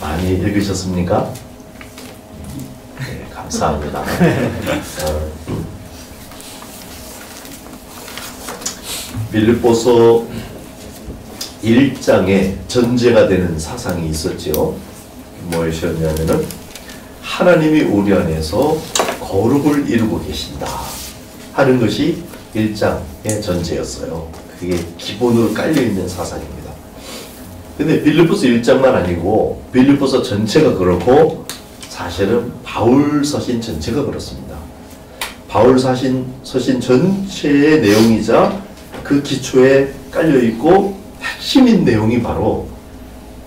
많이 읽으셨습니까? 네, 감사합니다. 빌립보서 1장에 전제가 되는 사상이 있었죠. 무엇이었냐면은 하나님이 우리 안에서 거룩을 이루고 계신다 하는 것이 1장의 전제였어요. 그게 기본으로 깔려있는 사상입니다. 근데 빌립보서 1장만 아니고 빌립보서 전체가 그렇고 사실은 바울 서신 전체가 그렇습니다. 바울 서신 전체의 내용이자 그 기초에 깔려있고 핵심인 내용이 바로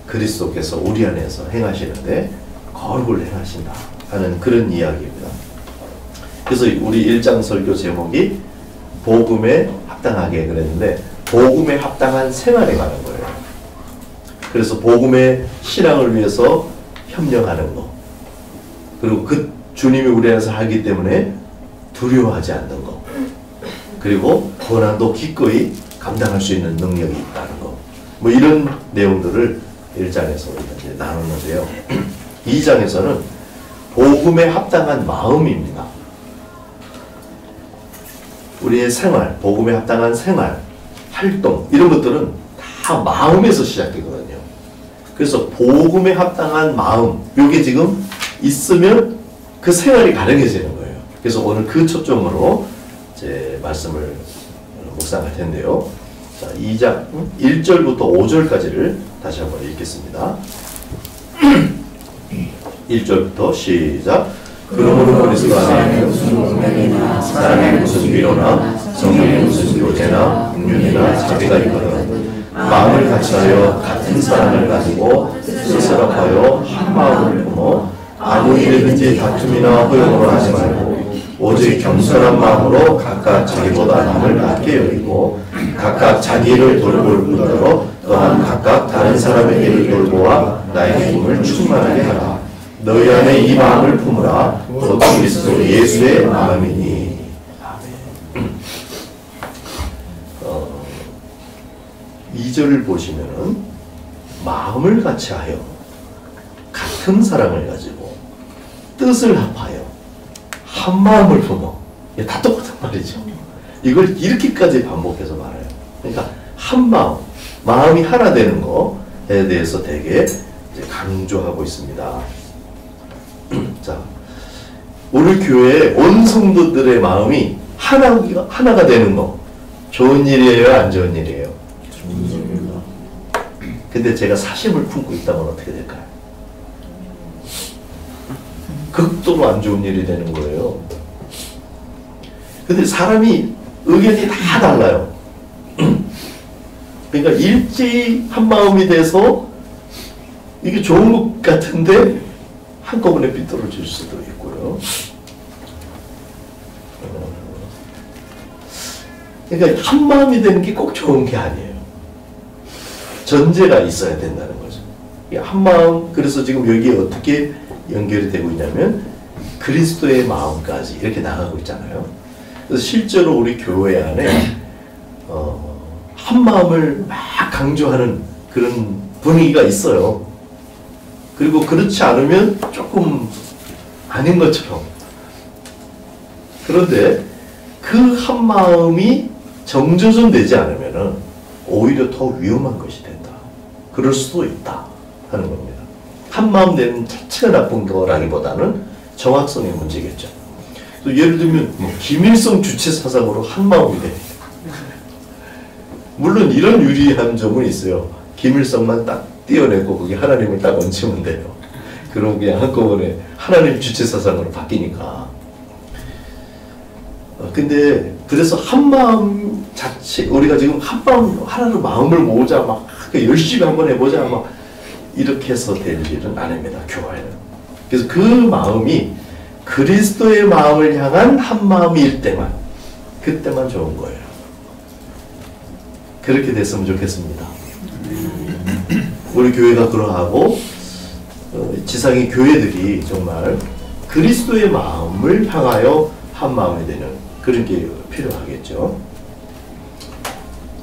그리스도께서 우리 안에서 행하시는데 거룩을 행하신다 하는 그런 이야기입니다. 그래서 우리 1장 설교 제목이 복음에 합당하게 그랬는데 복음에 합당한 생활에 관한 거예요. 그래서 복음의 신앙을 위해서 협력하는 거, 그리고 그 주님이 우리 안에서 하기 때문에 두려워하지 않는 거, 그리고 고난도 기꺼이 감당할 수 있는 능력이 있다는 거, 뭐 이런 내용들을 1장에서 우리가 이제 나누는데요. 2장에서는 복음에 합당한 마음입니다. 우리의 생활, 복음에 합당한 생활, 활동 이런 것들은 다 마음에서 시작되거든요. 그래서 복음에 합당한 마음, 이게 지금 있으면 그 생활이 가능해지는 거예요. 그래서 오늘 그 초점으로 이제 말씀을 묵상할 텐데요. 자, 2장 1절부터 5절까지를 다시 한번 읽겠습니다. 1절부터 시작. 그러므로 그리스도 안에 무슨 공명이나 사랑의 무슨 위로나 성령의 무슨 교제나 긍휼이나 자비가 있거든 마음을 같이하여 같은 사랑을 가지고 뜻을 합하여 한 마음을 품어 아무 일이든지 다툼이나 허용으로 하지 말고 오직 겸손한 마음으로 각각 자기보다 남을 낮게 여기고 각각 자기 일을 돌볼 뿐더러 또한 각각 다른 사람의 일을 돌보아 나의 힘을 충만하게 하라. 너희 안에 이 마음을 품으라. 곧 그리스도 예수의 마음이니. 아멘. 2절을 보시면은 마음을 같이하여 같은 사랑을 가지고 뜻을 합하여 한 마음을 품어. 이게 다 똑같은 말이죠. 이걸 이렇게까지 반복해서 말해요. 그러니까 한 마음, 마음이 하나 되는 거에 대해서 되게 이제 강조하고 있습니다. 자, 오늘 교회에 온 성도들의 마음이 하나가 되는 거 좋은 일이에요? 안 좋은 일이에요? 좋은 일입니다. 근데 제가 사심을 품고 있다면 어떻게 될까요? 극도로 안 좋은 일이 되는 거예요. 근데 사람이 의견이 다 달라요. 그러니까 일제히 한 마음이 돼서 이게 좋은 것 같은데 한꺼번에 삐뚤어질 수도 있고요. 그러니까 한 마음이 되는 게 꼭 좋은 게 아니에요. 전제가 있어야 된다는 거죠. 한 마음, 그래서 지금 여기에 어떻게 연결이 되고 있냐면 그리스도의 마음까지 이렇게 나가고 있잖아요. 그래서 실제로 우리 교회 안에 한 마음을 막 강조하는 그런 분위기가 있어요. 그리고 그렇지 않으면 조금 아닌 것처럼. 그런데 그 한 마음이 정조준 되지 않으면 오히려 더 위험한 것이 된다. 그럴 수도 있다 하는 겁니다. 한 마음 되는 자체가 나쁜 거라기보다는 정확성의 문제겠죠. 예를 들면 김일성 주체 사상으로 한 마음이 돼. 물론 이런 유리한 점은 있어요. 김일성만 딱 띄어내고 거기 하나님을 딱 얹히면 돼요. 그럼 그냥 한꺼번에 하나님 주체 사상으로 바뀌니까. 근데 그래서 한 마음 자체, 우리가 지금 한 마음 하나로 마음을 모으자 막 열심히 한번 해보자 막 이렇게 해서 될 일은 아닙니다. 교회는. 그래서 그 마음이 그리스도의 마음을 향한 한 마음일 때만, 그때만 좋은 거예요. 그렇게 됐으면 좋겠습니다. 우리 교회가 그러하고 지상의 교회들이 정말 그리스도의 마음을 향하여 한 마음이 되는 그런 게 필요하겠죠.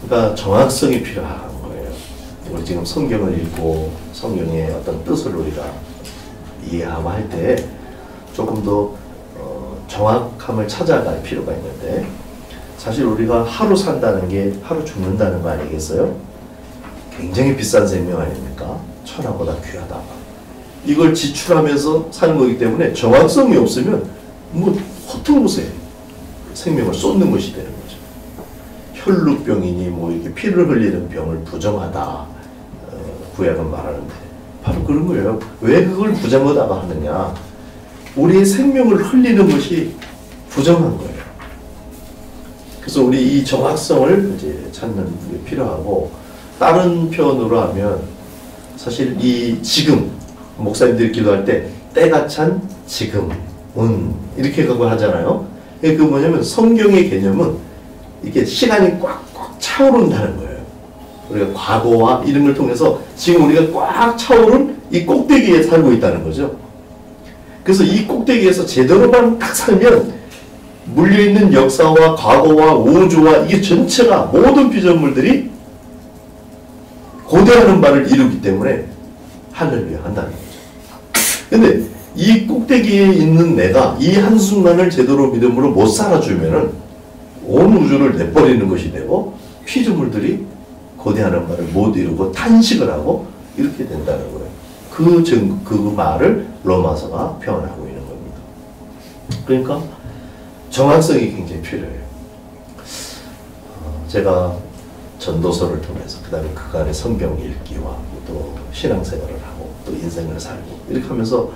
그러니까 정확성이 필요한 거예요. 우리 지금 성경을 읽고 성경의 어떤 뜻을 우리가 이해하고 할 때 조금 더 정확함을 찾아갈 필요가 있는데, 사실 우리가 하루 산다는 게 하루 죽는다는 거 아니겠어요? 굉장히 비싼 생명 아닙니까? 천하보다 귀하다. 이걸 지출하면서 사는 거기 때문에 정확성이 없으면 뭐 허투루세 생명을 쏟는 것이 되는 거죠. 혈루병이니 뭐 이렇게 피를 흘리는 병을 부정하다, 구약은 말하는데 바로 그런 거예요. 왜 그걸 부정하다가 하느냐? 우리의 생명을 흘리는 것이 부정한 거예요. 그래서 우리 이 정확성을 이제 찾는 게 필요하고, 다른 표현으로 하면 사실 이 지금 목사님들이 기도할 때 때가 찬 지금은 이렇게 그거 하잖아요. 그 뭐냐면 성경의 개념은 이게 시간이 꽉꽉 차오른다는 거예요. 우리가 과거와 이런 걸 통해서 지금 우리가 꽉 차오른 이 꼭대기에 살고 있다는 거죠. 그래서 이 꼭대기에서 제대로만 딱 살면 물려있는 역사와 과거와 우주와 이게 전체가 모든 피조물들이 고대하는 바를 이루기 때문에 할렐루야 한다는 거죠. 근데 이 꼭대기에 있는 내가 이 한순간을 제대로 믿음으로 못 살아주면은 온 우주를 내버리는 것이 되고 피조물들이 고대하는 바를 못 이루고 탄식을 하고 이렇게 된다는 거예요. 그 말을 로마서가 표현하고 있는 겁니다. 그러니까 정확성이 굉장히 필요해요. 제가 전도서를 통해서 그 다음에 그간의 성경 읽기와 또 신앙생활을 하고 또 인생을 살고 이렇게 하면서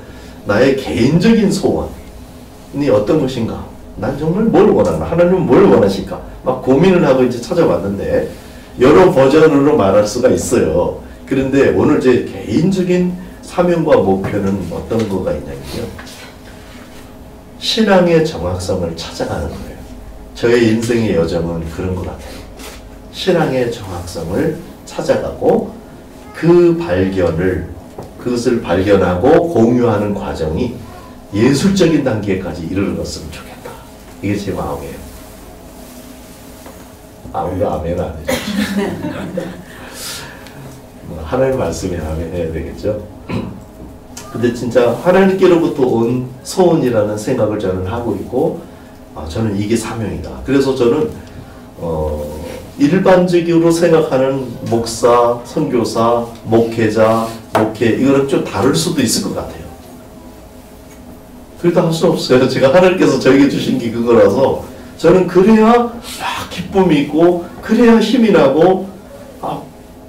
나의 개인적인 소원이 어떤 것인가, 난 정말 뭘 원하나, 하나님은 뭘 원하실까 막 고민을 하고 이제 찾아왔는데 여러 버전으로 말할 수가 있어요. 그런데 오늘 제 개인적인 사명과 목표는 어떤 거가 있냐면요, 신앙의 정확성을 찾아가는 거예요. 저의 인생의 여정은 그런 것 같아요. 신앙의 정확성을 찾아가고 그것을 발견하고 공유하는 과정이 예술적인 단계까지 이르렀으면 좋겠다. 이게 제 마음이에요. 아무도 아멘 안 해주죠. 하나님 말씀에 아멘 해야 되겠죠. 근데 진짜 하나님께로부터 온 소원이라는 생각을 저는 하고 있고, 저는 이게 사명이다. 그래서 저는 일반적으로 생각하는 목사, 선교사, 목회자, 목회 이거랑 좀 다를 수도 있을 것 같아요. 그래도 할 수 없어요. 제가 하나님께서 저에게 주신 게 그거라서 저는 그래야 기쁨이 있고 그래야 힘이 나고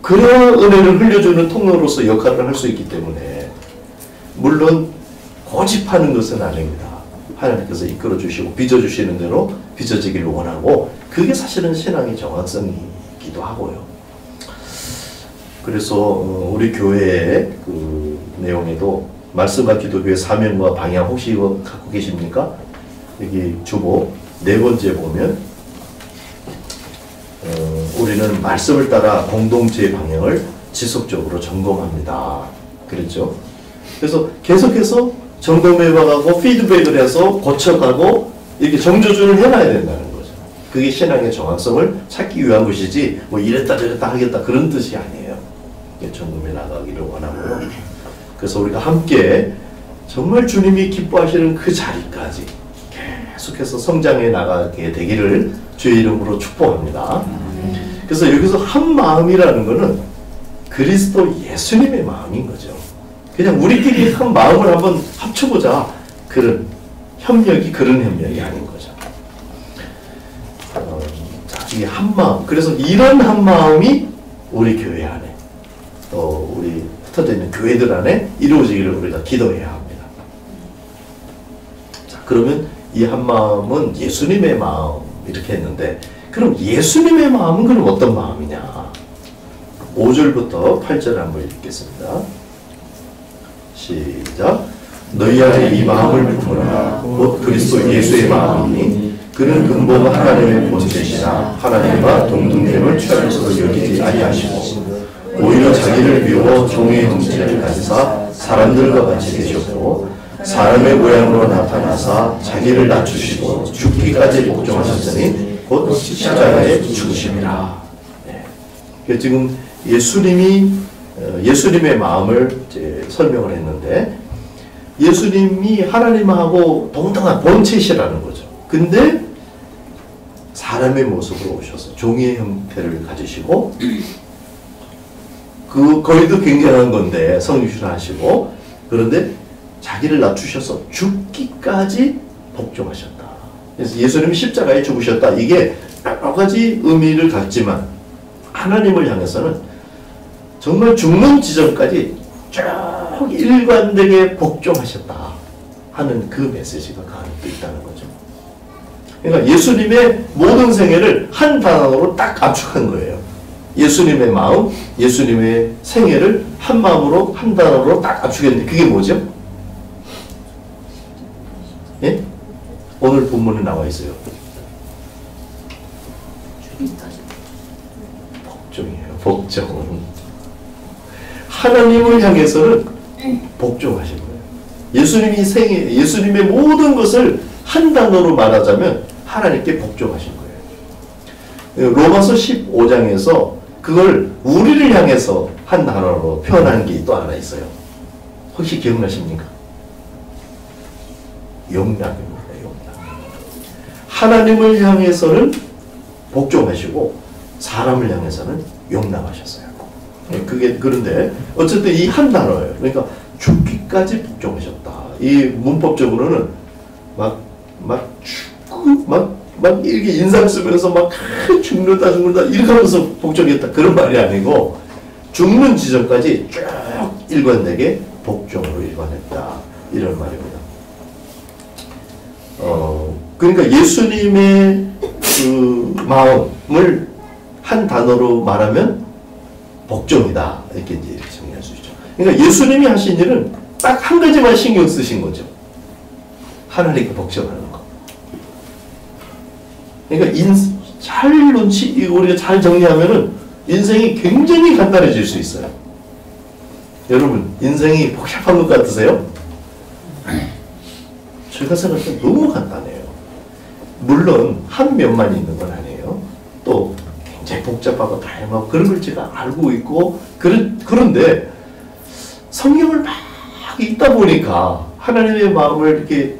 그래야 은혜를 흘려주는 통로로서 역할을 할 수 있기 때문에, 물론 고집하는 것은 아닙니다. 하나님께서 이끌어 주시고 빚어주시는 대로 빚어지기를 원하고, 그게 사실은 신앙의 정확성이기도 하고요. 그래서 우리 교회의 그 내용에도 말씀과 기도교회 사명과 방향 혹시 이거 갖고 계십니까? 여기 주보 네 번째 보면 우리는 말씀을 따라 공동체의 방향을 지속적으로 점검합니다. 그랬죠? 그래서 계속해서 점검해가고 피드백을 해서 고쳐가고 이렇게 정조준을 해놔야 된다는 거죠. 그게 신앙의 정확성을 찾기 위한 것이지 뭐 이랬다 저랬다 하겠다 그런 뜻이 아니에요. 점검해 나가기를 원하고요. 그래서 우리가 함께 정말 주님이 기뻐하시는 그 자리까지 계속해서 성장해 나가게 되기를 주의 이름으로 축복합니다. 그래서 여기서 한 마음이라는 것은 그리스도 예수님의 마음인 거죠. 그냥 우리끼리 한 마음을 한번 합쳐보자. 그런 협력이 그런 협력이 아닌 거죠. 자, 이게 한 마음. 그래서 이런 한 마음이 우리 교회 안에 또 우리 흩어져 있는 교회들 안에 이루어지기를 우리가 기도해야 합니다. 자, 그러면 이 한 마음은 예수님의 마음 이렇게 했는데, 그럼 예수님의 마음은 그럼 어떤 마음이냐? 5절부터 8절 한번 읽겠습니다. 시작. 너희 안에 이 마음을 품으라. 곧 그리스도 예수의 마음이니 그는 근본은 하나님의 본체시나 하나님과 동등됨을 취하여서 여기지 아니하시고 오히려 자기를 비워 종의 형체를 가지사 사람들과 같이 되셨고 사람의 모양으로 나타나사 자기를 낮추시고 죽기까지 복종하셨으니 곧 십자가에 죽으심이라. 네. 지금 예수님이 예수님의 마음을 이제 설명을 했는데 예수님이 하나님하고 동등한 본체시라는 거죠. 근데 사람의 모습으로 오셔서 종의 형태를 가지시고 거기도 굉장한 건데 성육신하시고 그런데 자기를 낮추셔서 죽기까지 복종하셨다. 그래서 예수님이 십자가에 죽으셨다. 이게 여러 가지 의미를 갖지만 하나님을 향해서는 정말 죽는 지점까지 쭉 일관되게 복종하셨다 하는 그 메시지가 가득 있다는 거죠. 그러니까 예수님의 모든 생애를 한 단어로 딱 압축한 거예요. 예수님의 마음, 예수님의 생애를 한 마음으로 한 단어로 딱 압축했는데 그게 뭐죠? 예? 오늘 본문에 나와 있어요. 복종이에요. 복종. 하나님을 향해서는 복종하신 거예요. 예수님이 예수님의 모든 것을 한 단어로 말하자면 하나님께 복종하신 거예요. 로마서 15장에서 그걸 우리를 향해서 한 단어로 표현한 게 또 하나 있어요. 혹시 기억나십니까? 용납입니다. 용납. 하나님을 향해서는 복종하시고 사람을 향해서는 용납하셨어요. 그게 그런데 어쨌든 이 한 단어예요. 그러니까 죽기까지 복종하셨다. 이 문법적으로는 막 이렇게 인상 쓰면서 막 죽는다 이렇게 하면서 복종했다 그런 말이 아니고 죽는 지점까지 쭉 일관되게 복종으로 일관했다 이런 말입니다. 그러니까 예수님의 그 마음을 한 단어로 말하면 복종이다 이렇게 이제 정리할 수 있죠. 그러니까 예수님이 하신 일은 딱 한 가지만 신경 쓰신 거죠. 하나님께 복종하는 거. 그러니까 우리가 잘 정리하면은 인생이 굉장히 간단해질 수 있어요. 여러분 인생이 복잡한 것 같으세요? 제가 생각할 때 너무 간단해요. 물론 한 면만 있는 건 아니에요. 또 굉장히 복잡하고 다양하고 그런 걸 제가 알고 있고 그런데 성경을 막 읽다 보니까 하나님의 마음을 이렇게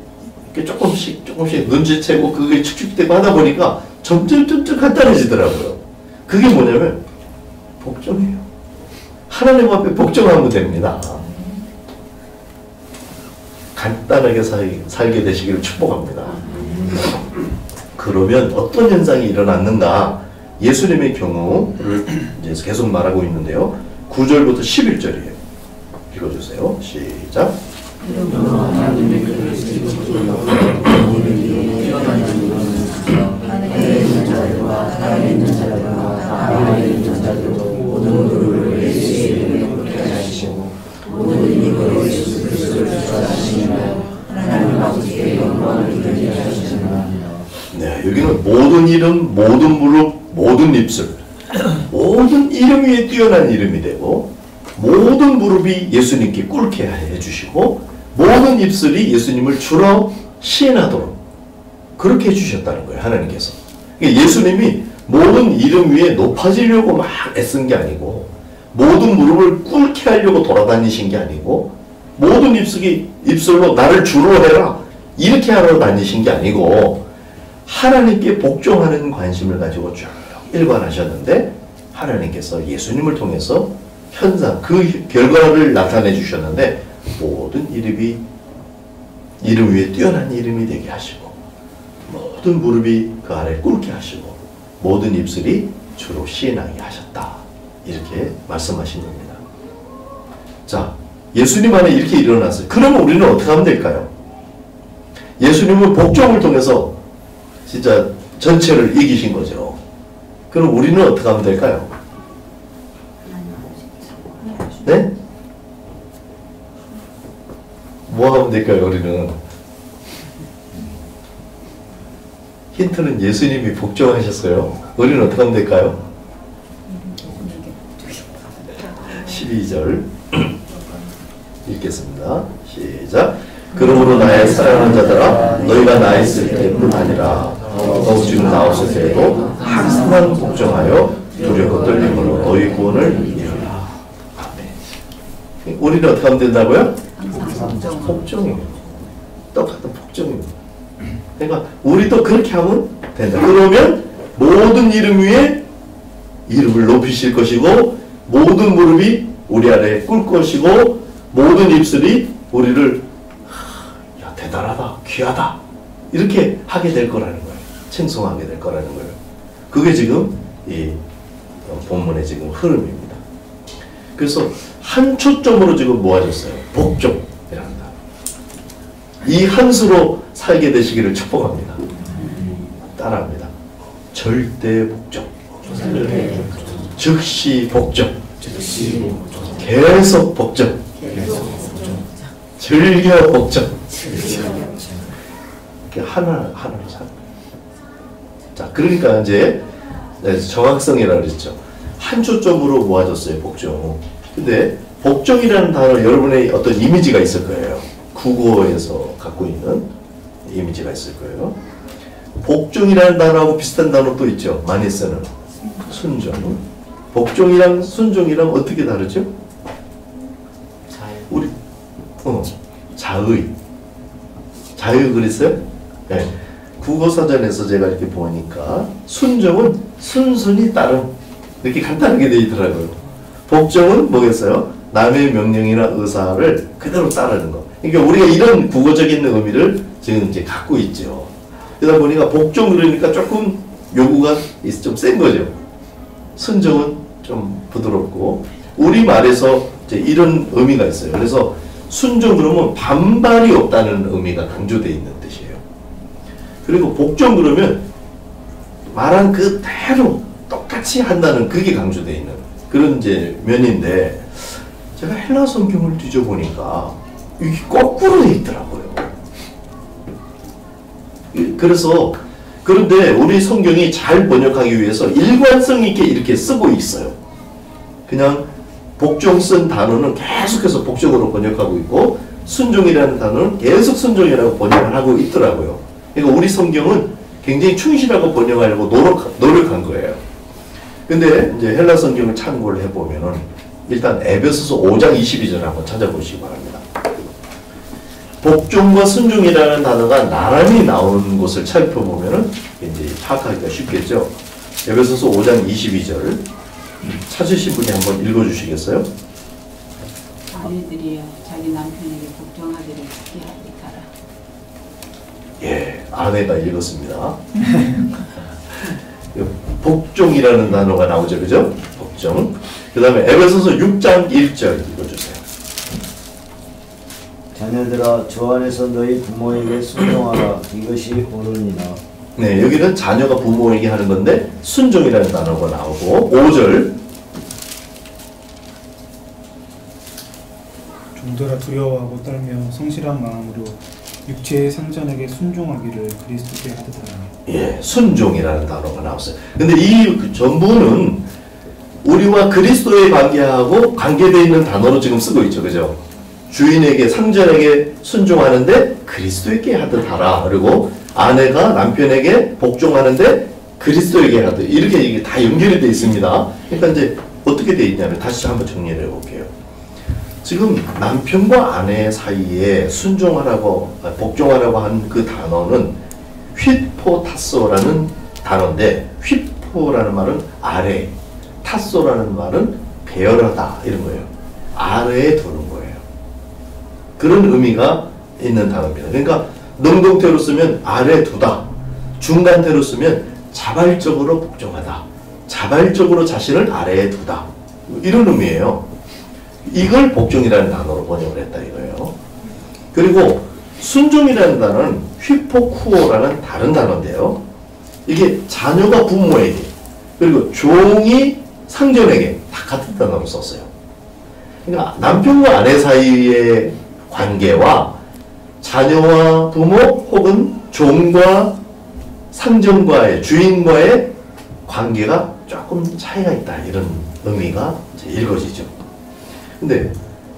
조금씩 눈치채고 그게 축축되고 하다 보니까 점점 간단해지더라고요. 그게 뭐냐면 복종이에요. 하나님 앞에 복종하면 됩니다. 간단하게 살게 되시기를 축복합니다. 그러면 어떤 현상이 일어났는가? 예수님의 경우를 이제 계속 말하고 있는데요. 9절부터 11절이에요. 읽어주세요. 시작. 네, 여기는 모든 이름, 모든 무릎, 모든 입술, 모든 이름 위에 뛰어난 이름이 되고 모든 무릎이 예수님께 꿇게 해주시고 모든 입술이 예수님을 주로 시인하도록 그렇게 해주셨다는 거예요. 하나님께서. 그러니까 예수님이 모든 이름 위에 높아지려고 막 애쓴 게 아니고 모든 무릎을 꿇게 하려고 돌아다니신 게 아니고 모든 입술로 나를 주로 해라 이렇게 하러 다니신 게 아니고 하나님께 복종하는 관심을 가지고 쭉 일관하셨는데 하나님께서 예수님을 통해서 현상, 그 결과를 나타내 주셨는데 모든 이름 위에 뛰어난 이름이 되게 하시고 모든 무릎이 그 아래 꿇게 하시고 모든 입술이 주로 시인하게 하셨다. 이렇게 말씀하신 겁니다. 자, 예수님 안에 이렇게 일어났어요. 그러면 우리는 어떻게 하면 될까요? 예수님은 복종을 통해서 진짜 전체를 이기신 거죠. 그럼 우리는 어떻게 하면 될까요? 네? 뭐 하면 될까요, 우리는? 힌트는 예수님이 복종하셨어요. 우리는 어떻게 하면 될까요? 12절 읽겠습니다. 시작. 그러므로 나의 사랑하는 자들아 너희가 나 있을 때뿐 아니라 더욱 지금 나 없을 때에도 항상 복종하여 두렵고 떨림으로 너희 구원을 이루라. 아멘. 우리는 어떻게 하면 된다고요? 항상 복종이에요. 똑같은 복종입니다. 그러니까 우리도 그렇게 하면 된다. 그러면 모든 이름 위에 이름을 높이실 것이고 모든 무릎이 우리 아래에 꿇을 것이고 모든 입술이 우리를 야 대단하다, 귀하다 이렇게 하게 될 거라는 거예요. 칭송하게 될 거라는 거예요. 그게 지금 이 본문의 지금 흐름입니다. 그래서 한 초점으로 지금 모아졌어요. 복종이라는 단어. 이 한 수로 살게 되시기를 축복합니다. 따라합니다. 절대 복종, 즉시 복종, 계속 복종, 즐겨 복종. 하나로 살. 자, 그러니까 이제 정확성이라고 그랬죠. 한 초점으로 모아졌어요, 복종. 근데 복종이라는 단어 여러분의 어떤 이미지가 있을 거예요. 국어에서 갖고 있는 이미지가 있을 거예요. 복종이라는 단어하고 비슷한 단어 또 있죠. 많이 쓰는 순종. 복종이랑 순종이랑 어떻게 다르죠? 우리 자의. 자의 그랬어요? 네. 국어사전에서 제가 이렇게 보니까 순종은 순순히 따름 이렇게 간단하게 되어 있더라고요. 복종은 뭐겠어요? 남의 명령이나 의사를 그대로 따르는 거. 그러니까 우리가 이런 국어적인 의미를 지금 이제 갖고 있죠. 그러다 보니까 복종 그러니까 조금 요구가 좀 센 거죠. 순종은 좀 부드럽고 우리말에서 이제 이런 의미가 있어요. 그래서 순종 그러면 반발이 없다는 의미가 강조되어 있는 뜻이에요. 그리고 복종 그러면 말한 그대로 똑같이 한다는 그게 강조되어 있는 그런 이제 면인데 제가 헬라 성경을 뒤져보니까 이게 거꾸로 되어 있더라고요. 그래서 그런데 우리 성경이 잘 번역하기 위해서 일관성 있게 이렇게 쓰고 있어요. 그냥 복종 쓴 단어는 계속해서 복종으로 번역하고 있고 순종이라는 단어는 계속 순종이라고 번역을 하고 있더라고요. 그러니까 우리 성경은 굉장히 충실하고 번역하려고 노력한 거예요. 근데 이제 헬라 성경을 참고를 해보면은 일단 에베소서 5장 22절 한번 찾아보시기 바랍니다. 복종과 순종이라는 단어가 나란히 나오는 것을 살펴보면은 이제 파악하기가 쉽겠죠. 에베소서 5장 22절 찾으신 분이 한번 읽어주시겠어요? 아내들이여 자기 남편에게 복종하기를 쉽게 하라. 예, 아내가 읽었습니다. 복종이라는 단어가 나오죠, 그죠? 복종. 그 다음에 에베소서 6장 1절 읽어주세요. 자녀들아 주 안에서 너희 부모에게 순종하라. 이것이 옳으니라. 네, 여기는 자녀가 부모에게 하는 건데 순종이라는 단어가 나오고 5절 종들아 두려워하고 떨며 성실한 마음으로 육체의 상전에게 순종하기를 그리스도께 하듯 하라. 예, 순종이라는 단어가 나왔어요. 근데 이 전부는 우리와 그리스도의 관계하고 관계되어 있는 단어로 지금 쓰고 있죠, 그죠? 주인에게 상전에게 순종하는데 그리스도에게 하듯 하라. 그리고 아내가 남편에게 복종하는데 그리스도에게 하듯 이렇게 이게 다 연결이 되어 있습니다. 그러니까 이제 어떻게 되어 있냐면 다시 한번 정리를 해볼게요. 지금 남편과 아내 사이에 순종하라고 복종하라고 한 그 단어는 휘포타소라는 단어인데 휘포라는 말은 아래, 타소라는 말은 배열하다 이런 거예요. 아래에 두는 거예요. 그런 의미가 있는 단어입니다. 그러니까 능동태로 쓰면 아래 두다, 중간태로 쓰면 자발적으로 복종하다, 자발적으로 자신을 아래에 두다 이런 의미예요. 이걸 복종이라는 단어로 번역을 했다 이거예요. 그리고 순종이라는 단어는 휘포쿠오라는 다른 단어인데요. 이게 자녀가 부모에게 그리고 종이 상전에게 다 같은 단어로 썼어요. 그러니까 남편과 아내 사이의 관계와 자녀와 부모 혹은 종과 상전과의 주인과의 관계가 조금 차이가 있다 이런 의미가 읽어지죠. 근데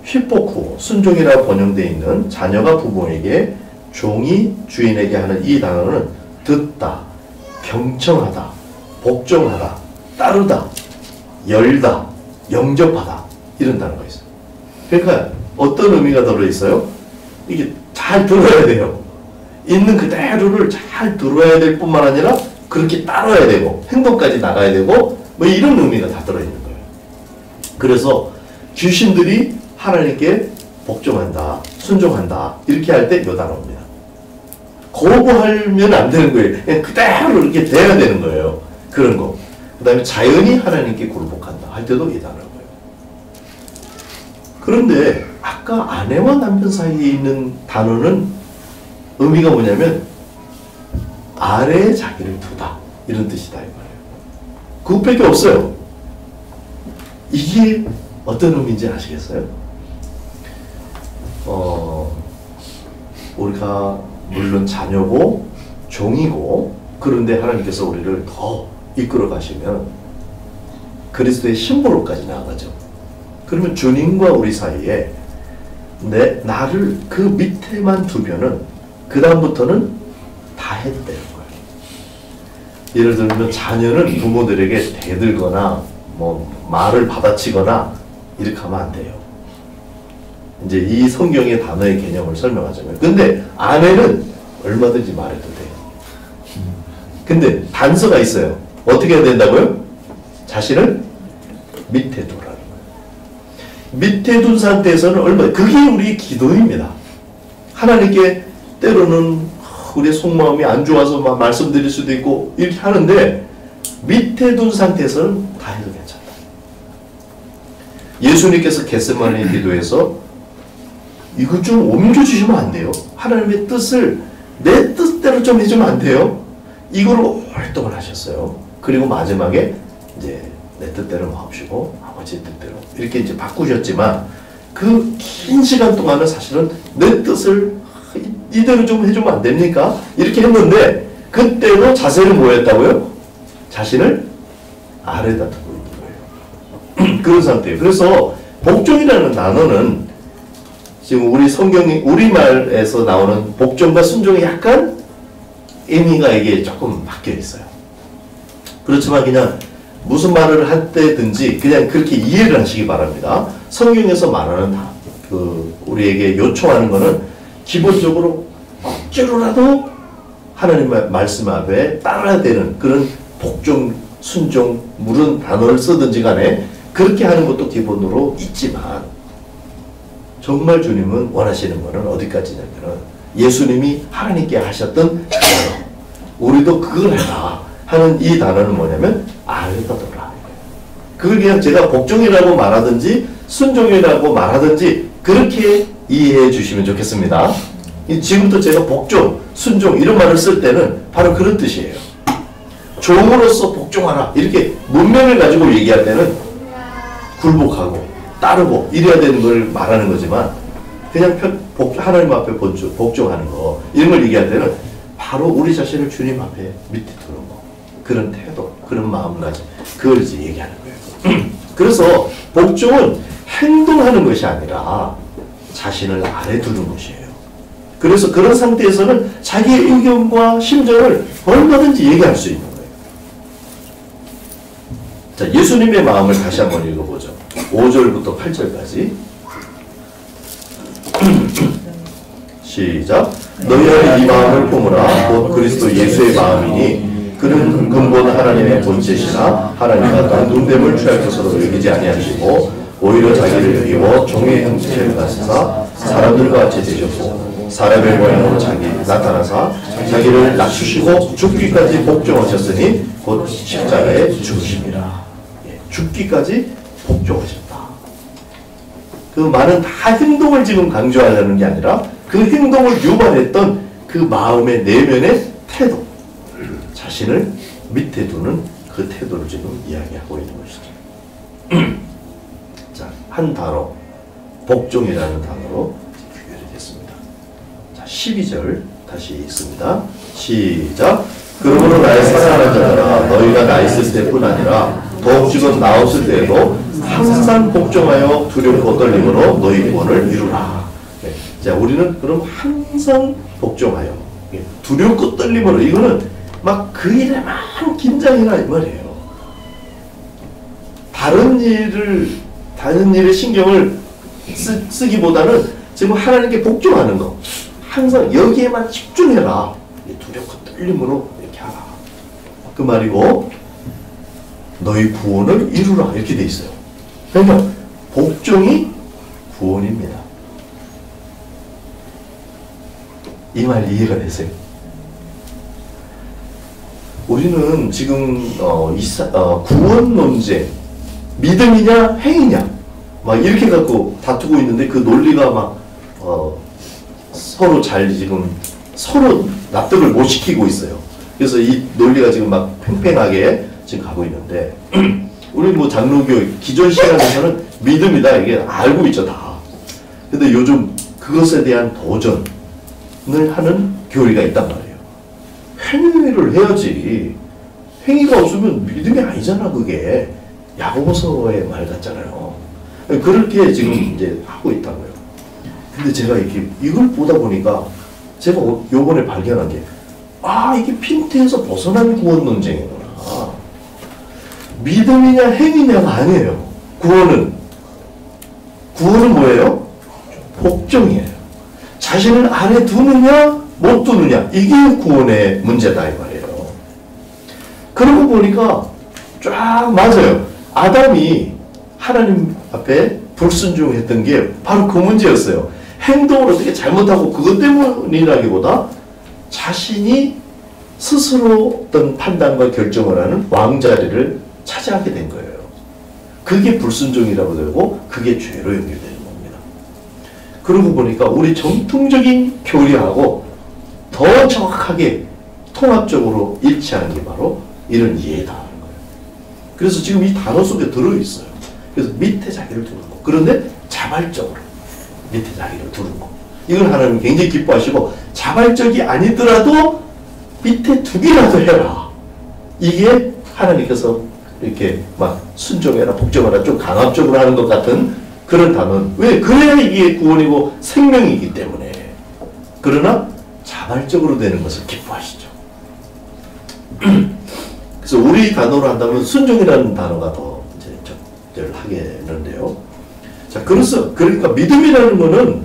휘포쿠 순종이라고 번역되어 있는 자녀가 부모에게 종이 주인에게 하는 이 단어는 듣다, 경청하다, 복종하다, 따르다, 열다, 영접하다 이런 단어가 있어요. 그러니까 어떤 의미가 들어있어요? 이게 잘 들어야 돼요. 있는 그대로를 잘 들어야 될 뿐만 아니라 그렇게 따라야 되고 행동까지 나가야 되고 뭐 이런 의미가 다 들어있는 거예요. 그래서 귀신들이 하나님께 복종한다, 순종한다 이렇게 할 때 이 단어입니다. 거부하면 안 되는 거예요. 그냥 그대로 이렇게 돼야 되는 거예요. 그런 거. 그 다음에 자연히 하나님께 굴복한다 할 때도 이 단어고요. 그런데 아까 아내와 남편 사이에 있는 단어는 의미가 뭐냐면 아래에 자기를 두다 이런 뜻이다 이 말이에요. 그것밖에 없어요. 이게 어떤 의미인지 아시겠어요? 우리가 물론 자녀고 종이고 그런데 하나님께서 우리를 더 이끌어 가시면 그리스도의 신부로까지 나아가죠. 그러면 주님과 우리 사이에 나를 그 밑에만 두면은 그 다음부터는 다 해도 되는 거예요. 예를 들면 자녀는 부모들에게 대들거나 뭐 말을 받아치거나 이렇게 하면 안 돼요. 이제 이 성경의 단어의 개념을 설명하자면 근데 아내는 얼마든지 말해도 돼요. 근데 단서가 있어요. 어떻게 해야 된다고요? 자신을 밑에 두라는 거예요. 밑에 둔 상태에서는 그게 우리 기도입니다. 하나님께 때로는 우리의 속마음이 안 좋아서 막 말씀드릴 수도 있고 이렇게 하는데 밑에 둔 상태에서는 다 해도 괜찮다. 예수님께서 겟세마네 기도에서 이거 좀 옮겨주시면 안 돼요? 하나님의 뜻을 내 뜻대로 좀 해주면 안 돼요? 이걸 활동을 하셨어요. 그리고 마지막에 이제 내 뜻대로 마옵시고 아버지 뜻대로 이렇게 이제 바꾸셨지만 그 긴 시간 동안은 사실은 내 뜻을 이대로 좀 해주면 안 됩니까? 이렇게 했는데 그때도 자세는 뭐였다고요? 자신을 아래다 두고 있는 거예요. 그런 상태예요. 그래서 복종이라는 단어는 지금 우리 성경이 우리말에서 나오는 복종과 순종이 약간 의미가 이게 조금 바뀌어 있어요. 그렇지만 그냥 무슨 말을 할 때든지 그냥 그렇게 이해를 하시기 바랍니다. 성경에서 말하는 우리에게 요청하는 거는 기본적으로 억지로라도 하나님 말씀 앞에 따라야 되는 그런 복종, 순종, 무슨 단어를 쓰든지 간에 그렇게 하는 것도 기본으로 있지만 정말 주님은 원하시는 거는 어디까지냐면은 예수님이 하나님께 하셨던 그 단어 우리도 그걸 해라 하는 이 단어는 뭐냐면 아래다 두라. 그걸 그냥 제가 복종이라고 말하든지 순종이라고 말하든지 그렇게 이해해 주시면 좋겠습니다. 지금부터 제가 복종, 순종 이런 말을 쓸 때는 바로 그런 뜻이에요. 종으로서 복종하라 이렇게 문명을 가지고 얘기할 때는 굴복하고 따르고 이래야 되는 걸 말하는 거지만 그냥 하나님 앞에 복종하는 거 이런 걸 얘기할 때는 바로 우리 자신을 주님 앞에 밑에 두는 거 그런 태도 그런 마음가짐 그걸 이제 얘기하는 거예요. 그래서 복종은 행동하는 것이 아니라 자신을 아래 두는 것이에요. 그래서 그런 상태에서는 자기의 의견과 심정을 얼마든지 얘기할 수 있는 거예요. 자, 예수님의 마음을 다시 한번 읽어보죠. 5절부터 8절까지 시작. 너희는 이 마음을 품으라 곧 그리스도 예수의 마음이니 그는 근본 하나님의 본체시나 하나님과 단둥됨을 취할 것으로 여기지 아니하시고 오히려 자기를 비워 종의 형체를 가지사 사람들과 같이 되셨고 사람의 모양으로 나타나사 자기를 낮추시고 죽기까지 복종하셨으니 곧 십자가에 죽으심이라. 죽기까지 복종하셨다. 그 말은 다 행동을 지금 강조하려는 게 아니라 그 행동을 유발했던 그 마음의 내면의 태도, 자신을 밑에 두는 그 태도를 지금 이야기하고 있는 것이죠. 자, 한 단어, 복종이라는 단어로 규결이 됐습니다. 자, 12절 다시 읽습니다. 시작. 그러므로 나의 사랑하는 자들아 너희가 나 있을 때뿐 아니라 더욱 지금 나 없을 때에도 항상 복종하여 두렵고 떨림으로 너희 구원을 이루라. 네. 자, 우리는 그럼 항상 복종하여 두렵고 떨림으로 이거는 막 그 일에만 긴장이나 이 말이에요. 다른 일에 신경을 쓰기보다는 지금 하나님께 복종하는 거. 항상 여기에만 집중해라. 두렵고 떨림으로 이렇게 하라. 그 말이고, 너희 구원을 이루라. 이렇게 돼 있어요. 그러니까 복종이 구원입니다. 이 말 이해가 되세요? 우리는 지금 구원 논쟁, 믿음이냐 행위냐 막 이렇게 갖고 다투고 있는데 그 논리가 막 서로 서로 납득을 못 시키고 있어요. 그래서 이 논리가 지금 막 팽팽하게 지금 가고 있는데 우리 뭐 장로교 기존 시간에서는 믿음이다 이게 알고 있죠 다. 근데 요즘 그것에 대한 도전을 하는 교리가 있단 말이에요. 행위를 해야지. 행위가 없으면 믿음이 아니잖아 그게. 야고보서의 말 같잖아요. 그렇게 지금 이제 하고 있다고요. 근데 제가 이걸 보다 보니까 제가 요번에 발견한 게 이게 핀트에서 벗어난 구원 논쟁이구나. 믿음이냐 행위냐가 아니에요. 구원은 뭐예요? 복종이에요. 자신을 안에 두느냐 못 두느냐 이게 구원의 문제다 이 말이에요. 그러고 보니까 쫙 맞아요. 아담이 하나님 앞에 불순종했던 게 바로 그 문제였어요. 행동을 어떻게 잘못하고 그것 때문이라기보다 자신이 스스로 어떤 판단과 결정을 하는 왕자리를 차지하게 된 거예요. 그게 불순종이라고 되고 그게 죄로 연결되는 겁니다. 그러고 보니까 우리 정통적인 교리하고 더 정확하게 통합적으로 일치하는 게 바로 이런 이해다 하는 거예요. 그래서 지금 이 단어 속에 들어있어요. 그래서 밑에 자기를 두는 거. 그런데 자발적으로 밑에 자기를 두는 거. 이걸 하나님 굉장히 기뻐하시고 자발적이 아니더라도 밑에 두기라도 해라. 이게 하나님께서 이렇게 막 순종해라 복종하라 좀 강압적으로 하는 것 같은 그런 단어는 왜? 그래야 이게 구원이고 생명이기 때문에. 그러나 자발적으로 되는 것을 기뻐하시죠. 그래서 우리 단어로 한다면 순종이라는 단어가 더 이제 적절하겠는데요. 자, 그러니까 믿음이라는 거는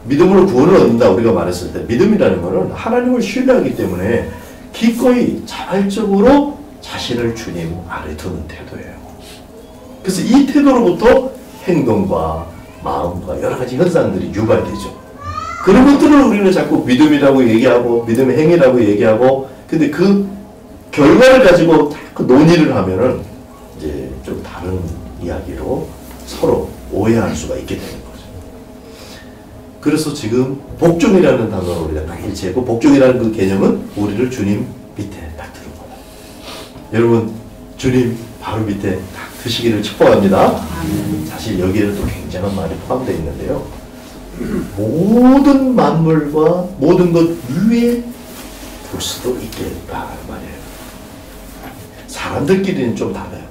믿음으로 구원을 얻는다 우리가 말했을 때 믿음이라는 거는 하나님을 신뢰하기 때문에 기꺼이 자발적으로 자신을 주님 아래 두는 태도예요. 그래서 이 태도로부터 행동과 마음과 여러 가지 현상들이 유발되죠. 그런 것들을 우리는 자꾸 믿음이라고 얘기하고 믿음의 행위라고 얘기하고 근데 그 결과를 가지고 자꾸 논의를 하면은 이제 좀 다른 이야기로 서로 오해할 수가 있게 되는 거죠. 그래서 지금 복종이라는 단어를 우리가 딱 일치했고 복종이라는 그 개념은 우리를 주님 밑에 딱 두는 거다. 여러분 주님 바로 밑에 딱 드시기를 축복합니다. 사실 여기에는 또 굉장한 말이 포함되어 있는데요. 모든 만물과 모든 것 위에 둘 수도 있겠다 말이에요. 사람들끼리는 좀 달라요.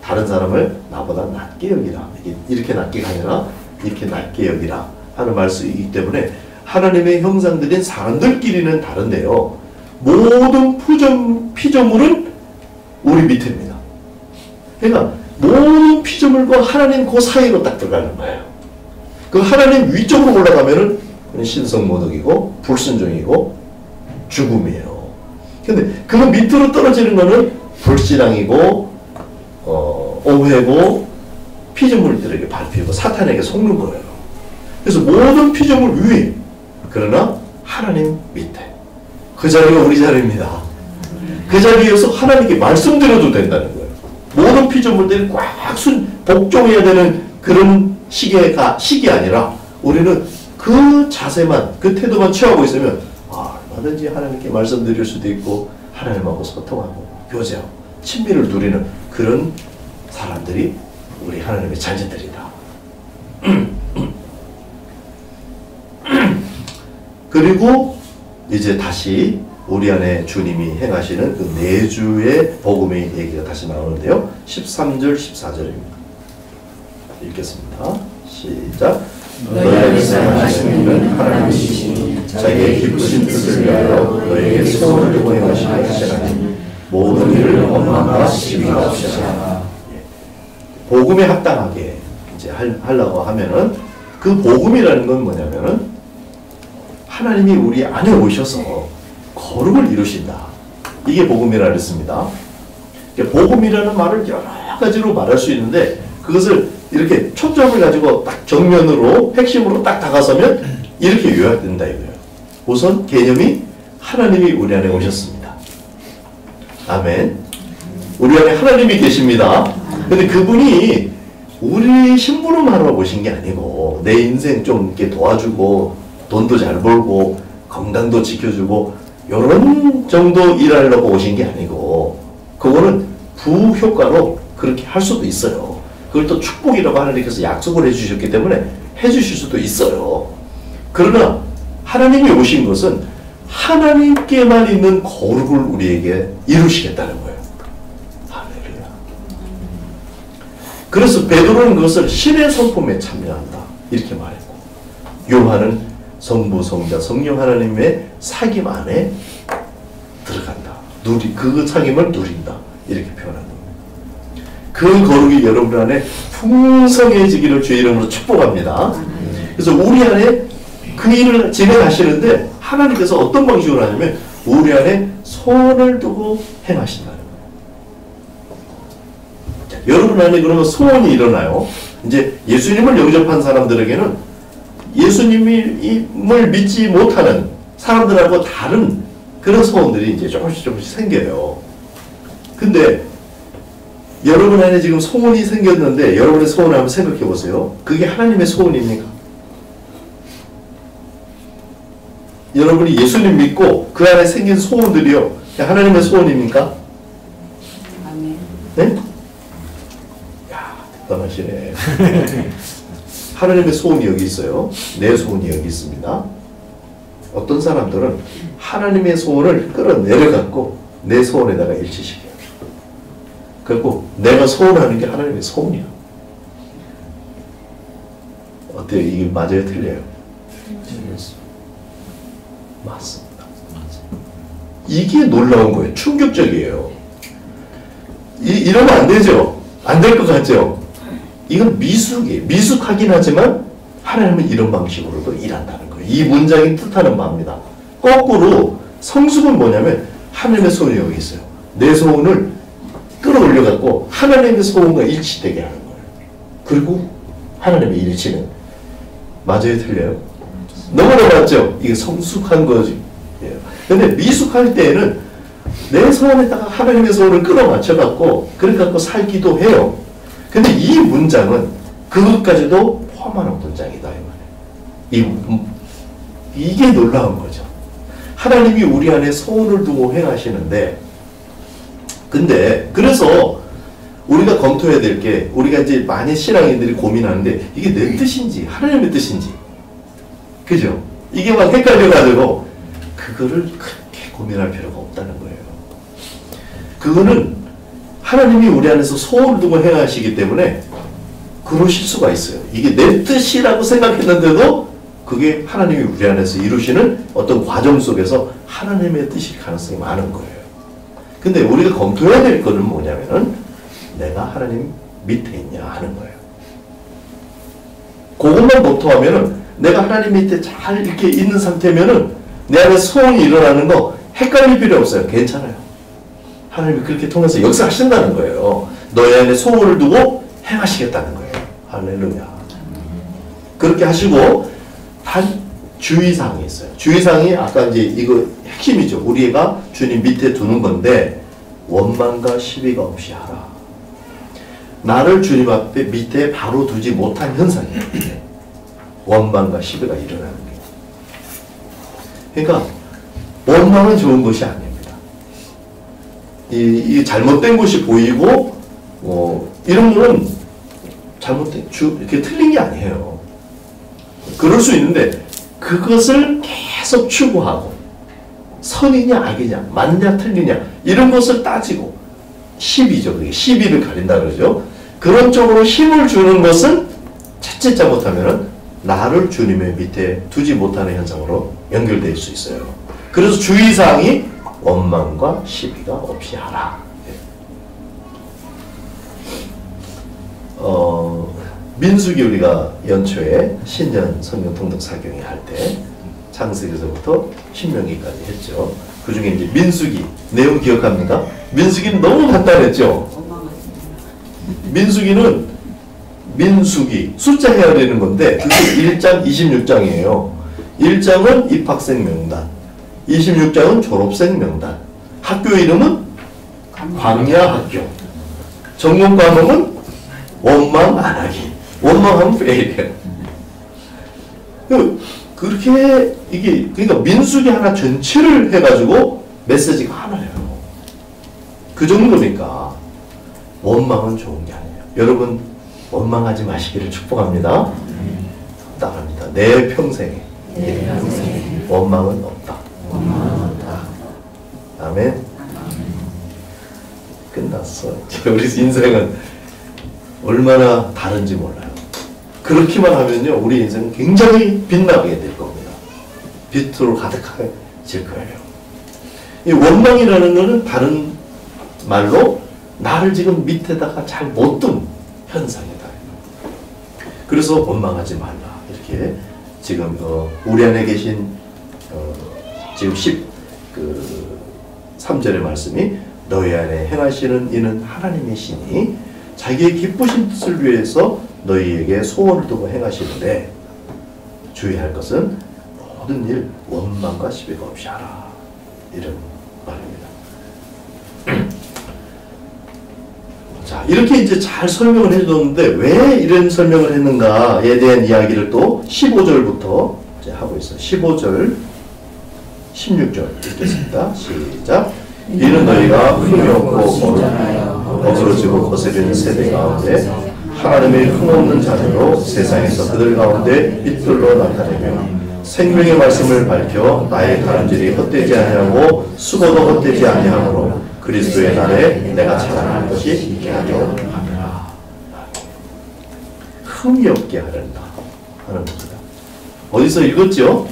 다른 사람을 나보다 낮게 여기라. 이렇게 낮게가 아니라 이렇게 낮게 여기라 하는 말씀이기 때문에 하나님의 형상들인 사람들끼리는 다른데요. 모든 피조물은 우리 밑입니다. 그러니까 모든 피조물과 하나님 그 사이로 딱 들어가는 거예요. 그 하나님 위쪽으로 올라가면은 신성모독이고 불순종이고 죽음이에요. 근데 그 밑으로 떨어지는 거는 불신앙이고 오해고 피조물들에게 밟히고 사탄에게 속는 거예요. 그래서 모든 피조물 위에 그러나 하나님 밑에 그 자리가 우리 자리입니다. 그 자리에서 하나님께 말씀드려도 된다는 거예요. 모든 피조물들이 꽉 복종해야 되는 그런 시기 아니라 우리는 그 자세만 그 태도만 취하고 있으면 얼마든지 하나님께 말씀드릴 수도 있고 하나님하고 소통하고 교제하고 친밀을 누리는 그런 사람들이 우리 하나님의 자녀들이다. 그리고 이제 다시 우리 안에 주님이 행하시는 그 내주의 복음의 얘기가 다시 나오는데요. 13절 14절입니다. 읽겠습니다. 시작. 너희에게서 행하시는 일은 하나님이시니 자기의 기쁘신 뜻을 위하여 너에게 소원을 두고 행하시는 하시나니 모든 일을 원망과 시비가 없이 하라. 복음에 합당하게 하려고 하면은 그 복음이라는 건 뭐냐면은 하나님이 우리 안에 오셔서 거룩을 이루신다. 이게 복음이라 그랬습니다. 복음이라는 말을 여러 가지로 말할 수 있는데 그것을 이렇게 초점을 가지고 딱 정면으로 핵심으로 딱 다가서면 이렇게 요약된다 이거예요. 우선 개념이 하나님이 우리 안에 오셨습니다. 아멘. 우리 안에 하나님이 계십니다. 근데 그분이 우리 심부름하러 오신 게 아니고 내 인생 좀 이렇게 도와주고 돈도 잘 벌고 건강도 지켜주고 이런 정도 일하려고 오신 게 아니고 그거는 부효과로 그렇게 할 수도 있어요. 그걸 또 축복이라고 하나님께서 약속을 해주셨기 때문에 해주실 수도 있어요. 그러나 하나님이 오신 것은 하나님께만 있는 거룩을 우리에게 이루시겠다는 거예요. 할렐루야. 그래서 베드로는 그것을 신의 성품에 참여한다 이렇게 말했고 요한은 성부, 성자, 성령 하나님의 사귐 안에 들어간다. 그 사귐을 누린다. 이렇게 표현한 겁니다. 그 거룩이 여러분 안에 풍성해지기를 주의 이름으로 축복합니다. 그래서 우리 안에 그 일을 진행하시는데 하나님께서 어떤 방식으로 하냐면 우리 안에 소원을 두고 행하신다는 거예요. 자, 여러분 안에 그러면 소원이 일어나요. 이제 예수님을 영접한 사람들에게는 예수님을 믿지 못하는 사람들하고 다른 그런 소원들이 이제 조금씩 생겨요. 근데 여러분 안에 지금 소원이 생겼는데 여러분의 소원을 한번 생각해 보세요. 그게 하나님의 소원입니까? 여러분이 예수님 믿고 그 안에 생긴 소원들이요 하나님의 소원입니까? 아멘. 네? 야, 대단하시네. 하나님의 소원이 여기 있어요. 내 소원이 여기 있습니다. 어떤 사람들은 하나님의 소원을 끌어내려갖고 내 소원에다가 일치시켜요. 그리고 내가 소원하는 게 하나님의 소원이야. 어때요? 이게 맞아요? 틀려요? 맞습니다. 이게 놀라운 거예요. 충격적이에요. 이러면 안 되죠? 안 될 것 같죠? 이건 미숙이에요. 미숙하긴 하지만 하나님은 이런 방식으로도 일한다는 거예요. 이 문장이 뜻하는 바입니다. 거꾸로 성숙은 뭐냐면 하나님의 소원이 여기 있어요. 내 소원을 끌어올려갖고 하나님의 소원과 일치되게 하는 거예요. 그리고 하나님의 일치는 맞아요? 틀려요? 너무나 맞죠? 이게 성숙한 거지. 근데 미숙할 때에는 내 소원에다가 하나님의 소원을 끌어맞춰갖고 그래갖고 살기도 해요. 근데 이 문장은 그것까지도 포함하는 문장이다 이 말이에요. 이게 놀라운 거죠. 하나님이 우리 안에 소원을 두고 행하시는데 근데 그래서 우리가 검토해야 될 게 우리가 이제 많은 신앙인들이 고민하는데 이게 내 뜻인지 하나님의 뜻인지 그죠? 이게 막 헷갈려가지고 그거를 그렇게 고민할 필요가 없다는 거예요. 그거는 하나님이 우리 안에서 소원을 두고 행하시기 때문에 그러실 수가 있어요. 이게 내 뜻이라고 생각했는데도 그게 하나님이 우리 안에서 이루시는 어떤 과정 속에서 하나님의 뜻일 가능성이 많은 거예요. 근데 우리가 검토해야 될 거는 뭐냐면은 내가 하나님 밑에 있냐 하는 거예요. 그것만 검토하면은 내가 하나님 밑에 잘 이렇게 있는 상태면은 내 안에 소원이 일어나는 거 헷갈릴 필요 없어요. 괜찮아요. 하나님이 그렇게 통해서 역사하신다는 거예요. 너희 안에 소원을 두고 행하시겠다는 거예요. 할렐루야. 그렇게 하시고 단 주의사항이 있어요. 주의사항이 아까 이제 이거 핵심이죠. 우리가 주님 밑에 두는 건데 원망과 시비가 없이 하라. 나를 주님 앞에 밑에 바로 두지 못한 현상이에요. 원망과 시비가 일어나는 게. 그러니까 원망은 좋은 것이 아닙니다. 이 잘못된 것이 보이고 이런 거는 잘못된 이렇게 틀린 게 아니에요. 그럴 수 있는데 그것을 계속 추구하고 선이냐 악이냐 맞냐 틀리냐 이런 것을 따지고 시비죠. 그게 시비를 가린다 그러죠. 그런 쪽으로 힘을 주는 것은 자칫 잘못하면은 나를 주님의 밑에 두지 못하는 현상으로 연결될 수 있어요. 그래서 주의사항이 원망과 시비가 없이 하라. 민수기 우리가 연초에 신년 성경 통독 사경회 할 때 창세기서부터 신명기까지 했죠. 그 중에 이제 민수기 내용 기억합니까? 민수기는 너무 간단했죠. 민수기는 민수기 숫자 해야 되는 건데 그게 1장 26장이에요. 1장은 입학생 명단, 26장은 졸업생 명단. 학교 이름은 광야학교. 전공 과목은 원망 안 하기. 원망하면 페일이에요. 그렇게 이게 그러니까 민수기 하나 전체를 해가지고 메시지가 하나예요. 그 정도니까 원망은 좋은 게 아니에요. 여러분 원망하지 마시기를 축복합니다. 답답합니다. 내 평생에 원망은 없다. 아멘. 끝났어. 우리 인생은 얼마나 다른지 몰라요. 그렇기만 하면요, 우리 인생은 굉장히 빛나게 될 겁니다. 빛으로 가득해질 거예요. 이 원망이라는 것은 다른 말로 나를 지금 밑에다가 잘 못 둔 현상이다. 그래서 원망하지 말라. 이렇게 지금 우리 안에 계신 지금 3절의 말씀이 너희 안에 행하시는 이는 하나님의 신이 자기의 기쁘신 뜻을 위해서 너희에게 소원을 두고 행하시는데 주의할 것은 모든 일 원망과 시비가 없이 하라. 이런 말입니다. 자, 이렇게 이제 잘 설명을 해줬는데 왜 이런 설명을 했는가에 대한 이야기를 또 15절부터 이제 하고 있어요. 15절, 16절 읽겠습니다. 시작. 이는 너희가 흠이 없고 어그러지고 거스리는 세대 가운데 하나님의 흠없는 자녀로 세상에서 그들 가운데 빛들로 나타내며 생명의 말씀을 밝혀 나의 다름질이 헛되지 아니하고 수고도 헛되지 아니하므로 그리스도의 날에 내가 자랑할 것이 있게 하려 함이라. 흠이 없게 하려다 하는 겁니다. 어디서 읽었죠?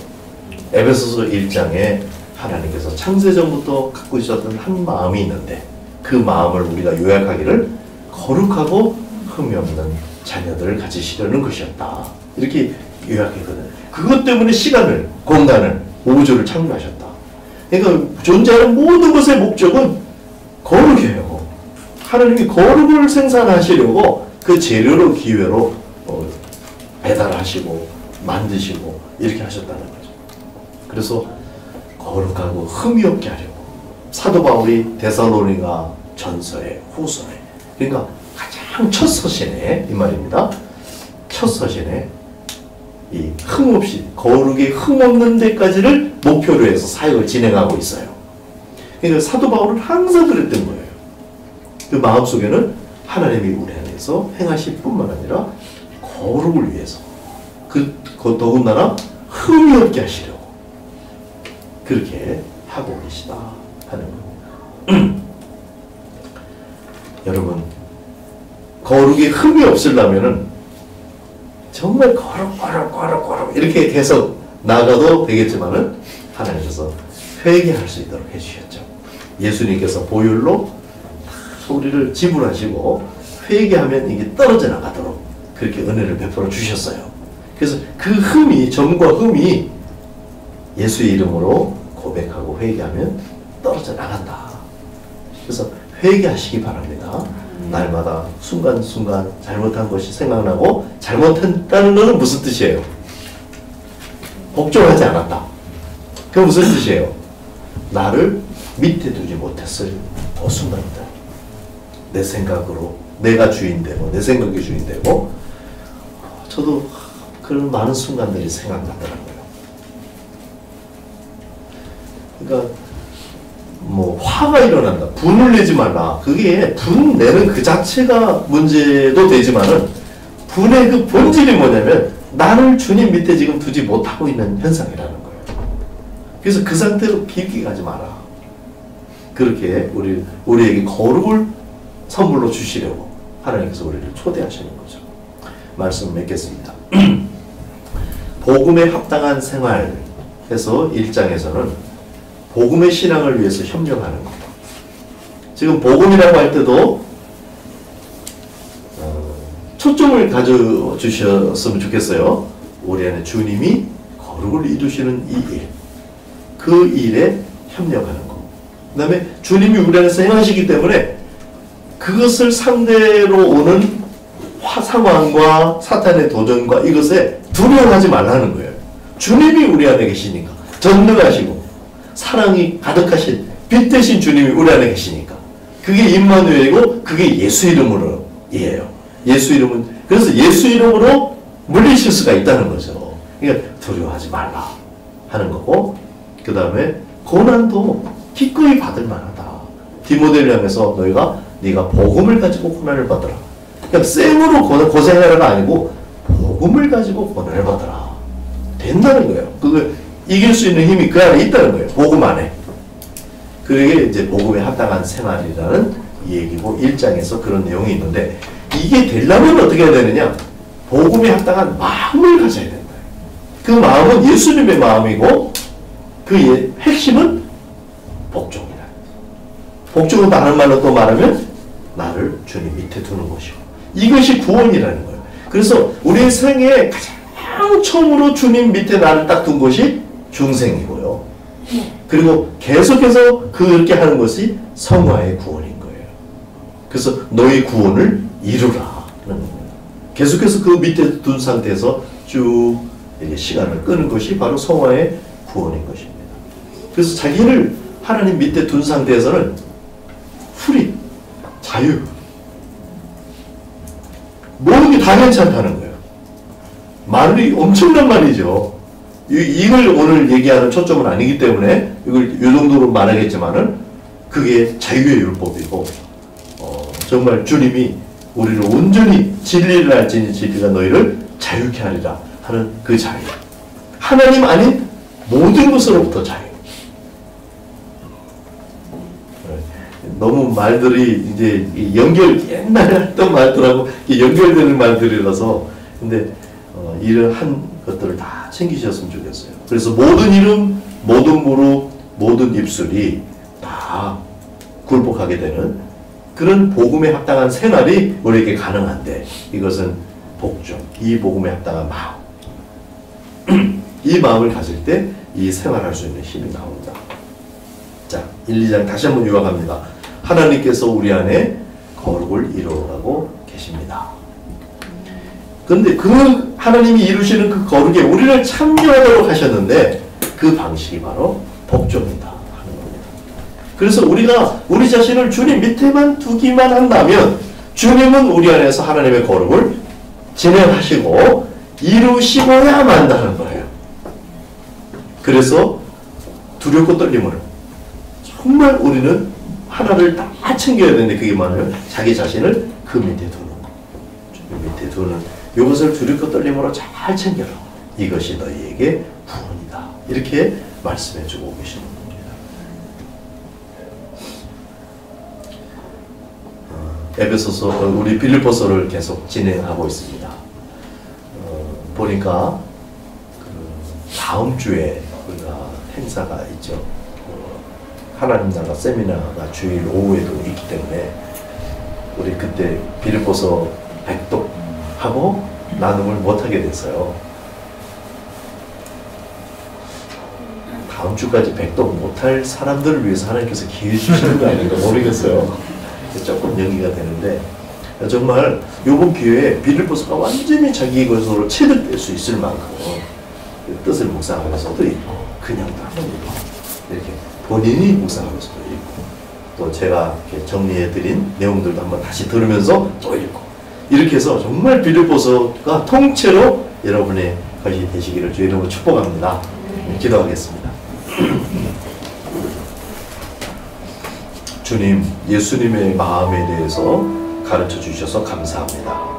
에베소서 1장에 하나님께서 창세전부터 갖고 있었던 한 마음이 있는데 그 마음을 우리가 요약하기를 거룩하고 흠이 없는 자녀들을 가지시려는 것이었다. 이렇게 요약했거든요. 그것 때문에 시간을, 공간을, 우주를 창조하셨다. 그러니까 존재하는 모든 것의 목적은 거룩이에요. 하나님이 거룩을 생산하시려고 그 재료로 기회로 배달하시고 만드시고 이렇게 하셨다는 거죠. 그래서 거룩하고 흠이 없게 하려고 사도 바울이 데살로니가 전서에 후서에 그러니까 가장 첫 서신에 이 말입니다. 첫 서신에 이 흠없이 거룩이 흠없는 데까지를 목표로 해서 사역을 진행하고 있어요. 그러니까 사도 바울은 항상 그랬던 거예요. 그 마음속에는 하나님이 우리 안에서 행하실 뿐만 아니라 거룩을 위해서 더군다나 흠이 없게 하시려고 그렇게 하고 계시다 하는 겁니다. 여러분 거룩이 흠이 없으려면은 정말 거룩 이렇게 계속 나가도 되겠지만은 하나님께서 회개할 수 있도록 해주셨죠. 예수님께서 보혈로 우리를 지불하시고 회개하면 이게 떨어져 나가도록 그렇게 은혜를 베풀어 주셨어요. 그래서 그 흠이 점과 흠이 예수의 이름으로 고백하고 회개하면 떨어져 나간다. 그래서 회개하시기 바랍니다. 날마다 순간순간 잘못한 것이 생각나고 잘못했다는 것은 무슨 뜻이에요? 복종하지 않았다. 그게 무슨 뜻이에요? 나를 밑에 두지 못했을 그 순간이다. 내 생각으로 내가 주인되고 내 생각이 주인되고 저도 그런 많은 순간들이 생각나더라고요. 그러니까 뭐 화가 일어난다. 분을 내지 말라. 그게 분 내는 그 자체가 문제도 되지만은 분의 그 본질이 뭐냐면 나를 주님 밑에 지금 두지 못하고 있는 현상이라는 거예요. 그래서 그 상태로 깊게 가지 마라. 그렇게 우리에게 거룩을 선물로 주시려고 하나님께서 우리를 초대하시는 거죠. 말씀 맺겠습니다. 복음에 합당한 생활 해서 1장에서는 복음의 신앙을 위해서 협력하는 겁니다. 지금 복음이라고 할 때도 초점을 가져주셨으면 좋겠어요. 우리 안에 주님이 거룩을 이루시는 이 일, 그 일에 협력하는 것. 그 다음에 주님이 우리 안에서 행하시기 때문에 그것을 상대로 오는 상황과 사탄의 도전과 이것에 두려워하지 말라는 거예요. 주님이 우리 안에 계시니까, 전능하시고 사랑이 가득하신 빛 대신 주님이 우리 안에 계시니까, 그게 임마누엘이고 그게 예수 이름으로이에요. 예수 이름은, 그래서 예수 이름으로 물리실 수가 있다는 거죠. 그러니까 두려워하지 말라 하는 거고, 그 다음에 고난도 기꺼이 받을 만하다. 디모데를 향해서 네가 복음을 가지고 고난을 받으라. 그러니까 쌩으로 고생하라가 아니고 복음을 가지고 고난을 받으라. 된다는 거예요. 그걸 이길 수 있는 힘이 그 안에 있다는 거예요. 복음 안에. 그게 이제 복음에 합당한 생활이라는 얘기고 1장에서 그런 내용이 있는데, 이게 되려면 어떻게 해야 되느냐? 복음에 합당한 마음을 가져야 된다. 그 마음은 예수님의 마음이고 그 핵심은 복종이다. 복종은 다른 말로 또 말하면 나를 주님 밑에 두는 것이고, 이것이 구원이라는 거예요. 그래서 우리의 생에 가장 처음으로 주님 밑에 나를 딱 둔 것이 중생이고요. 그리고 계속해서 그렇게 하는 것이 성화의 구원인 거예요. 그래서 너의 구원을 이루라. 계속해서 그 밑에 둔 상태에서 쭉 시간을 끄는 것이 바로 성화의 구원인 것입니다. 그래서 자기를 하나님 밑에 둔 상태에서는 프리, 자유, 모든 게 다 괜찮다는 거예요. 말이 엄청난 말이죠. 이걸 오늘 얘기하는 초점은 아니기 때문에 이걸 이 정도로 말하겠지만은 그게 자유의 율법이고, 정말 주님이 우리를 온전히 진리를 알지니 진리가 너희를 자유케 하리라 하는 그 자유. 하나님 아닌 모든 것으로부터 자유. 너무 말들이 이제 옛날에 했던 말들하고 연결되는 말들이라서, 근데 이러한 것들을 다 챙기셨으면 좋겠어요. 그래서 모든 이름, 모든 무릎, 모든 입술이 다 굴복하게 되는 그런 복음에 합당한 생활이 우리에게 가능한데, 이것은 복종, 이 복음에 합당한 마음, 이 마음을 가질 때 이 생활할 수 있는 힘이 나온다. 자, 1, 2장 다시 한번 요약합니다. 하나님께서 우리 안에 거룩을 이루라고 계십니다. 그런데 그 하나님이 이루시는 그 거룩에 우리를 참여하도록 하셨는데, 그 방식이 바로 복종이다 하는 겁니다. 그래서 우리가 우리 자신을 주님 밑에만 두기만 한다면 주님은 우리 안에서 하나님의 거룩을 진행하시고 이루시고야 만다는 거예요. 그래서 두렵고 떨림으로 정말 우리는 하나를 다 챙겨야 되는데, 그게 뭐냐면 자기 자신을 그 밑에 두는 거. 주님 밑에 두는 이것을 두렵고 떨림으로 잘 챙겨라. 이것이 너희에게 구원이다. 이렇게 말씀해주고 계시는 겁니다. 에베소서, 우리 빌립보서를 계속 진행하고 있습니다. 보니까 다음 주에 우리가 행사가 있죠. 하나님 나라 세미나가 주일 오후에도 있기 때문에 우리 그때 빌립보서 백독하고 나눔을 못하게 됐어요. 다음 주까지 백독 못할 사람들을 위해서 하나님께서 기회 주시는 거 아닌가 모르겠어요. 조금 연기가 되는데, 정말 이번 기회에 빌립보서가 완전히 자기 것으로 체득될 수 있을 만큼 뜻을 묵상하면서도 있고, 그냥도 한번 있고, 이렇게 본인이 묵상하면서도 읽고, 또 제가 이렇게 정리해드린 내용들도 한번 다시 들으면서 또 읽고, 이렇게 해서 정말 빌립보서가 통째로 여러분의 것이 되시기를 주의 이름으로 축복합니다. 기도하겠습니다. 주님, 예수님의 마음에 대해서 가르쳐 주셔서 감사합니다.